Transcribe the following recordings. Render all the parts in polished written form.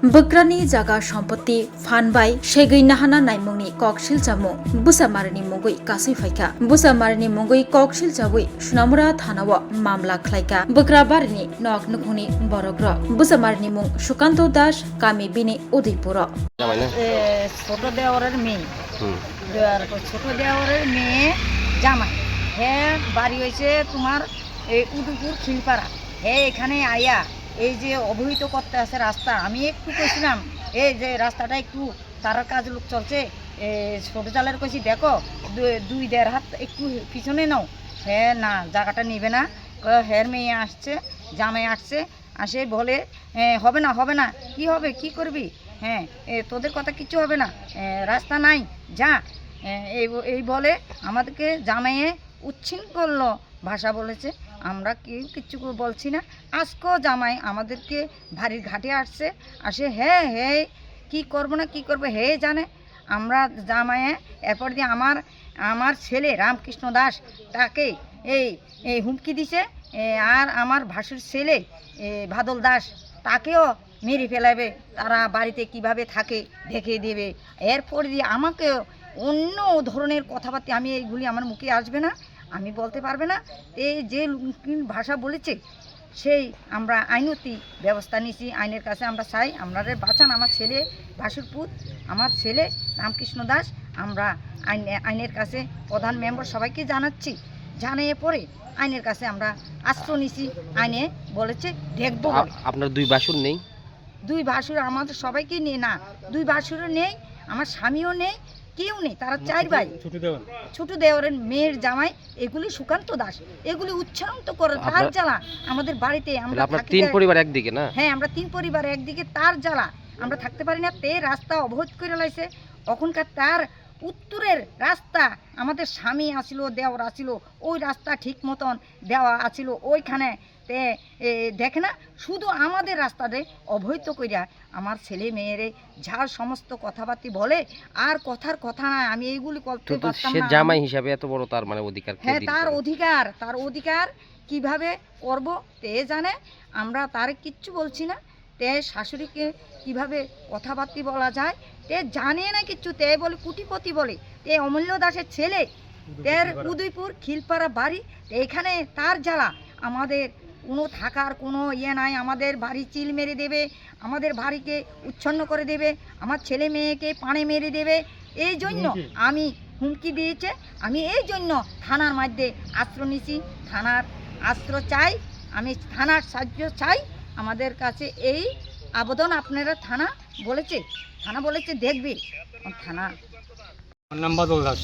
बग्रानि जागा सम्पत्ति फानबाय सेगैनाहाना नायमुंनि ककसिल जामुं बुसामारिनि मुगै कासै फायखा बुसामारिनि मुगै ककसिल जावै सुनामुरा थानाव मामला खालायका बग्राबारिनि नक नुखुनि बरग्र बुसामारिनि मुं सुकान्त दास गामि बिनि उदयपुर ছোট দেওরের মেয়ে ছোট দেওরের মেয়ে জামাই হ্যাঁ বাড়ি হয়েছে তোমার এই উদয়পুর খিলপাড়া হ্যাঁ এখানে আয়া এই যে অবহিত করতে আছে রাস্তা আমি একটু কইছিলাম এই যে রাস্তাটা একটু তার কাজ লোক চলছে ছোট জালের কইছি দেখো 2-1.5 হাত একটু পিছনে নাও হ্যাঁ না জায়গাটা নিবে না হ্যাঁ মেয়ে আসছে জামাই আসছে আসে বলে হবে না কি হবে কি করবি হ্যাঁ তোদের কথা কিছু হবে না রাস্তা নাই যা এই বলে আমাদেরকে জামাইয়ে উচ্ছৃঙ্খল ভাষা বলেছে আমরা কেউ কিচ্ছু বলছি না আজকেও জামাই আমাদেরকে ভারীর ঘাটে আসছে আসে হ্যাঁ কি করবো না কি করবো হে জানে আমরা জামাইয়ে এরপর দিয়ে আমার ছেলে রামকৃষ্ণ দাস তাকে এই হুমকি দিছে আর আমার ভাসুর ছেলে বাদল দাস তাকেও মেরে ফেলাবে তারা বাড়িতে কিভাবে থাকে দেখে দেবে এরপর দিয়ে আমাকে অন্য ধরনের কথাবার্তা আমি এইগুলি আমার মুখে আসবে না আমি বলতে পারবে না এই যে ভাষা বলেছে সেই আমরা আইনতি ব্যবস্থা নিয়েছি আইনের কাছে আমরা চাই আপনাদের বাঁচান আমার ছেলে ভাসুরপুর আমার ছেলে রামকৃষ্ণ দাস আমরা আইনের কাছে প্রধান মেম্বার সবাইকে জানাচ্ছি জানিয়ে পরে আইনের কাছে আমরা আশ্রয় নিছি আইনে বলেছে দেখবো আপনার দুই বাসুর নেই দুই ভাসুর আমাদের সবাইকে নিয়ে না দুই ভাসুরও নেই আমার স্বামীও নেই কেউ নেই তারা 4 ভাই ছোট দেওরের মেয়ের জামাই এগুলি সুকান্ত দাস এগুলি উচ্চারণ করে তার জ্বালা আমাদের বাড়িতে আমরা তিন পরিবার একদিকে না হ্যাঁ আমরা 3 পরিবার একদিকে তার জ্বালা আমরা থাকতে পারি না তে রাস্তা অবরোধ করে লাইছে ওখানকার তার উত্তরের রাস্তা আমাদের স্বামী আসিল দেওর আসিল ওই রাস্তা ঠিক মতন দেওয়া আসিল ওইখানে তে দেখে না শুধু আমাদের রাস্তাতে অবৈধ কইরা আমার ছেলে মেয়েরে যার সমস্ত কথাবার্তা বলে আর কথার কথা না আমি এইগুলি করতে পারতাম না জামাই হিসাবে এত বড় তার মানে অধিকার হ্যাঁ তার অধিকার কিভাবে করব তে জানে আমরা তার কিচ্ছু বলছি না তে শাশুড়িকে কিভাবে কথাবার্তা বলা যায় তে জানে না কিচ্ছু তে বলে কুটিপতি বলে তে অমূল্য দাসের ছেলে তের উদয়পুর খিলপাড়া বাড়ি এখানে তার জ্বালা আমাদের কোনো থাকার কোনো নাই আমাদের বাড়ি চিল মেরে দেবে আমাদের বাড়িকে উচ্ছন্ন করে দেবে আমার ছেলে মেয়েকে পানে মেরে দেবে এই জন্য আমি হুমকি দিয়েছে আমি এই জন্য থানার মধ্যে আশ্রয় নিছি থানার আশ্রয় চাই আমি থানার সাহায্য চাই আমাদের কাছে এই আবেদন আপনারা থানা বলেছে দেখবে থানা নাম বাদল দাস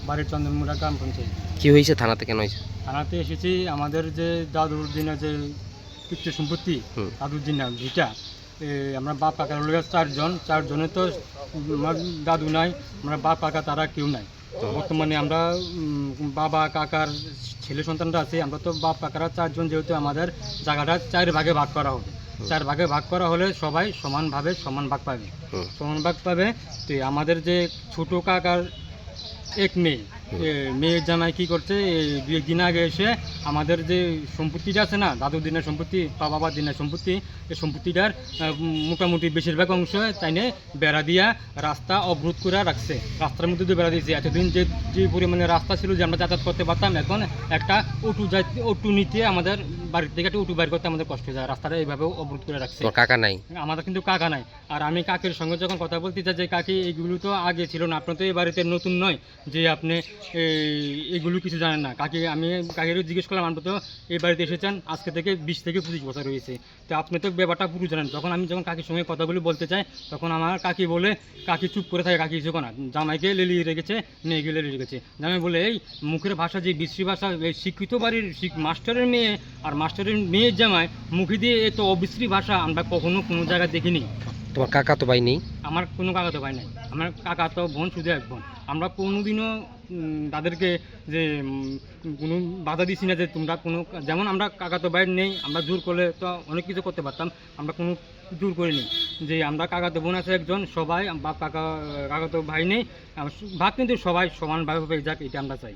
বাড়ির চন্দনমুড়া গ্রাম পঞ্চায়েত কি হয়েছে থানাতে কেন হয়েছে থানাতে এসেছি আমাদের যে দাদুর দিনের যে পিতৃ সম্পত্তি দাদুর দিনের ভিটা আমরা বাপ কাকার লোক 4 জনে তো আমার দাদু নাই আমরা বাপ কাকা তারা কেউ নাই বর্তমানে আমরা বাবা কাকার ছেলে সন্তানরা আছে আমরা তো বাপ কাকারা 4 জন যেহেতু আমাদের জায়গাটা 4 ভাগে ভাগ করা হবে 4 ভাগে ভাগ করা হলে সবাই সমানভাবে সমান ভাগ পাবে তো আমাদের যে ছোট কাকার এক মেয়ের জামাই কি করছে 2 দিন আগে এসে আমাদের যে সম্পত্তিটা আছে না দাদুর দিনের সম্পত্তি বা বাবার দিনের সম্পত্তি এই সম্পত্তিটার মোটামুটি বেশিরভাগ অংশ তাইনে বেড়া দিয়া রাস্তা অবরোধ করে রাখছে রাস্তার মধ্যে দিয়ে বেড়া দিয়েছে এতদিন যে পরিমাণে রাস্তা ছিল যে আমরা যাতায়াত করতে পারতাম এখন একটা অটো নিতে আমাদের বাড়ির থেকে একটা অটো বাইর করতে আমাদের কষ্ট যায় রাস্তাটা এইভাবে অবরোধ করে রাখছে কাকা নাই আমাদের কিন্তু কাকা নাই আর আমি কাকের সঙ্গে যখন কথা বলতে চাই যে কাকি এইগুলো তো আগে ছিল না আপনার তো এই বাড়িতে নতুন নয় যে আপনি এগুলো কিছু জানেন না আমি কাকেরও জিজ্ঞেস করলাম আপনি তো এই বাড়িতে এসেছেন আজকে থেকে 20 থেকে 25 বছর হয়েছে তো আপনি তো ব্যাপারটা পুরো জানেন যখন আমি কাকির সঙ্গে কথাগুলো বলতে চাই তখন আমার কাকি চুপ করে থাকে কাকি কিছু না জামাইকে লেলিয়ে রেখেছে মেয়েকে লেলিয়ে রেখেছে জামাই বলে এই মুখের ভাষা যে বিশ্রী ভাষা এই শিক্ষিত বাড়ির মাস্টারের মেয়ে আর মাস্টারের মেয়ের জামাই মুখে দিয়ে এত অবিশ্রী ভাষা আমরা কখনো কোনো জায়গায় দেখিনি তোমার কাকা তো ভাই নেই আমার কোনো কাকা তো ভাই নাই আমার কাকা তো বোন শুধু এক বোন আমরা কোনোদিনও তাদেরকে যে কোনো বাধা দিছি না যে তোমরা কোনো যেমন আমরা কাকা তো ভাই নেই আমরা জোর করলে তো অনেক কিছু করতে পারতাম আমরা কোনো জোর করিনি যে আমরা কাকা তো বোন আছে একজন সবাই বাপ কাকা তো ভাই নেই ভাগ কিন্তু সবাই সমানভাবে পেয়ে যাক এটা আমরা চাই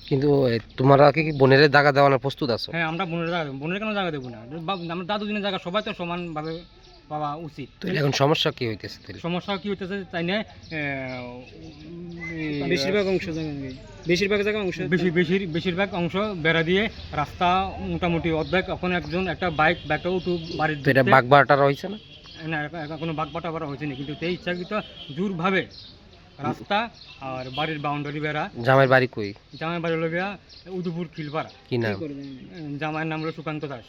কিন্তু তোমরা কি বোনের জায়গা দেওয়ার প্রস্তুত আছো হ্যাঁ আমরা বোনের কেন জায়গা দেবো না আমরা দাদু দিনের জায়গা সবাই তো সমানভাবে পাওয়া উচিত। তাহলে এখন সমস্যা কি হইতেছে তাহলে? সমস্যা কি হইতেছে তাই না, বেশিরভাগ অংশ বেড়া দিয়ে রাস্তা মোটামুটি অর্ধেক, এখন একটা বাইক ব্যাগটা উঠু বাড়ির তো এটা বাগবাটা রয়েছে না? না, কোনো বাগবাটা করা হয়েছে না, কিন্তু এই ইচ্ছাকৃত জোরভাবে রাস্তা আর বাড়ির বাউন্ডারি বেড়া। জামাইয়ের বাড়ি কই? জামাই বাড়ি হলো গিয়া উদয়পুর খিলপাড়া। কি নাম? জামাইয়ের নাম হলো সুকান্ত দাস।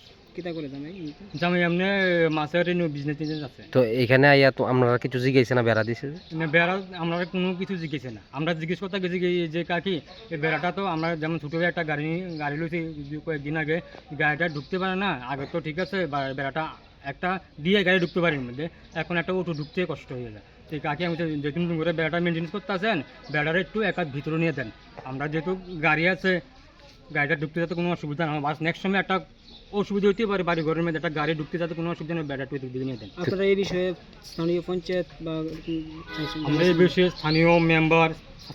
জামাই এমনি মাছের বিজনেস আছে। তো এখানে আইয়া তো আপনারা কিছু জিজ্ঞাসা না বেড়া দিছে? না, বেড়া আমরা কোনো কিছু জিজ্ঞেসে না, আমরা জিজ্ঞেস করতে গেছি যে কাকি এই বেড়াটা তো আমরা যেমন ছোটো একটা গাড়ি লইছি কয়েকদিন আগে, গাড়িটা ঢুকতে পারে না, আগে তো ঠিক আছে বেড়াটা একটা দিয়ে গাড়ি ঢুকতে পারি মধ্যে, এখন একটা অটো ঢুকতে কষ্ট হয়ে যায়। সেই কাকি আমি যেহেতু করে বেড়াটা মেনটেন্স করতে আসেন, বেড়াটা একটু এক হাত ভিতরে নিয়ে দেন, আমরা যেহেতু গাড়ি আছে গাড়িটা ঢুকতে যাতে কোনো অসুবিধা না হয়, বাস নেক্সট সময় একটা অসুবিধা হতে পারে বাড়ি ঘরের মধ্যে, একটা গাড়ি ঢুকতে যাতে কোনো অসুবিধা নেই, বেড়াটা একটু দিকে নিয়ে দেন। আপনারা এই বিষয়ে স্থানীয় পঞ্চায়েত বা আমরা এই বিষয়ে স্থানীয় মেম্বার,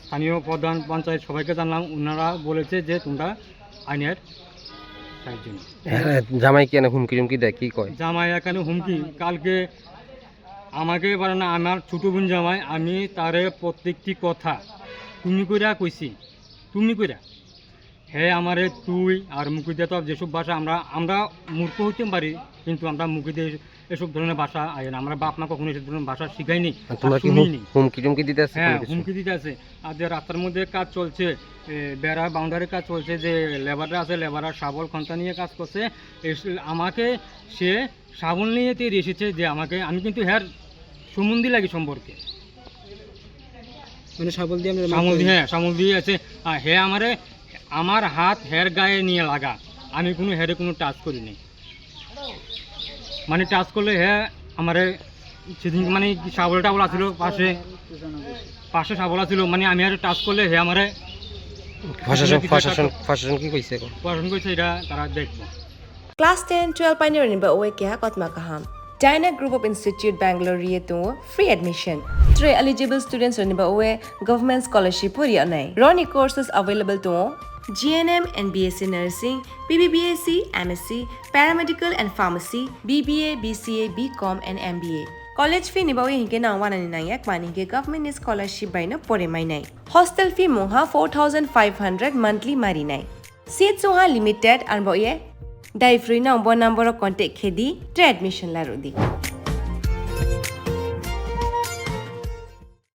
স্থানীয় প্রধান পঞ্চায়েত সবাইকে জানলাম, ওনারা বলেছে যে তোমরা আইনের সাহায্য। জামাই কেন হুমকি টুমকি দেয়, কি কয়? জামাই এখানে হুমকি, কালকে আমাকে পারে না, আমার ছোটো বোন জামাই, আমি তারে প্রত্যেকটি কথা তুমি কইরা কইছি, তুমি কইরা, হ্যাঁ আমারে তুই আর মুখি দিয়ে, তো যেসব ভাষা আমরা মূর্খ হইতে পারি, কিন্তু আমরা মুখি দিয়ে এসব ধরনের ভাষা আয় না, আমরা বাপ মা কখনো এসব ধরনের ভাষা শিখাইনি, তোমরা কি শুনিনি। হুমকি টুমকি দিতে আছে? হ্যাঁ, হুমকি দিতে আছে। আর যে রাস্তার মধ্যে কাজ চলছে, বেড়া বাউন্ডারির কাজ চলছে, যে লেবাররা আছে, লেবাররা শাবল খন্তা নিয়ে কাজ করছে, আমাকে সে শাবল নিয়ে তৈরি এসেছে, যে আমি কিন্তু হ্যার সম্বন্ধী লাগে সম্পর্কে, মানে শাবল দিয়ে আমরা হ্যাঁ শামল দিয়ে আছে, আর হ্যাঁ আমার হাত হের গায়ে নিয়ে লাগা, আমি কোনো হেরে কোনো টাচ করি নাই, মানে টাচ করলে হ্যাঁ আমারে সেদিন মানে শাবল টাবল আছিল পাশে শাবল আছিল, মানে আমি আর টাচ করলে হ্যাঁ আমারে প্রশাসন কি কইছে? পড়াশোনা করছে, এটা তারা দেখবো। Class 10-12 pioneer ni ba uwe kya kotma kaham. Dyna Group of Institute Bangalore riye to free admission. 3 eligible students ni ba uwe government scholarship puri anai. Roni courses available to GNM and BSc Nursing, BBBSc, MSc, Paramedical and Pharmacy, BBA, BCA, BCom and MBA. College fee ni ba uwe hinke na 199 ek mani ke government scholarship by na pore mai nai. Hostel fee moha 4500 monthly mari nai. Seats soha limited and ba uwe Dai free number contact khedi admission la rodi.